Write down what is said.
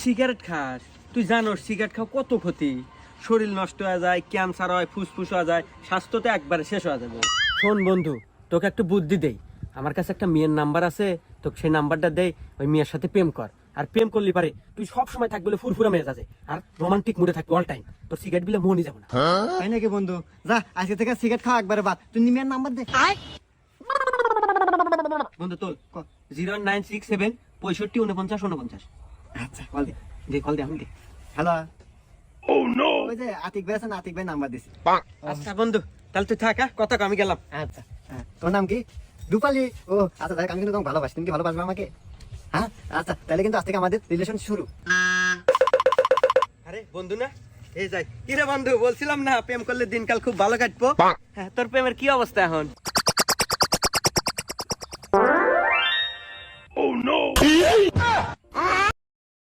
Cigarette খাস, তুই জানোস সিগারেট খাওয়া কত ক্ষতি। শরীর নষ্ট হয়ে যায়, ক্যান্সার হয়, ফুসফুস হয়ে যায়, স্বাস্থ্য তো একবারে শেষ হয়ে যাবে। শোন বন্ধু, তোকে একটু বুদ্ধি দেই। আমার কাছে একটা মেয়ের নাম্বার আছে, তোকে সেই নাম্বারটা দেই, ওই মেয়ের সাথে প্রেম কর। আর প্রেম করলি পারে তুই সব সময় থাকবি বলে ফুরফুরা মেয়ে আছে, আর রোমান্টিক মুডে থাকবি অল টাইম। তোর সিগারেট বিলে মনই যাবে না। তাই নাকি বন্ধু? যা আজকে থেকে সিগারেট খাওয়া একবারে বাদ। তুই নিমিয়ার নাম্বার দে। বন্ধু তোল 0967 65 49 49। আচ্ছা কল দে। যে কল দে, আমি দে। হ্যালো। ওই যে আতিক ভাই আছে না, আতিক ভাই নাম্বার দিছি। আচ্ছা বন্ধু, তাহলে তুই থাক, কথা কম, আমি গেলাম। আচ্ছা হ্যাঁ, তোর নাম কি? রূপালী। ও আচ্ছা দেখ, আমি কিন্তু তোমাকে ভালোবাসি। তুমি কি ভালোবাসবে আমাকে? হ্যাঁ আচ্ছা, তাহলে কিন্তু আজ থেকে আমাদের রিলেশন শুরু। আরে বন্ধু না, এই যাই। কিরে বন্ধু, বলছিলাম না প্রেম করলে দিনকাল খুব ভালো কাটবো। হ্যাঁ, তোর প্রেমের কি অবস্থা এখন?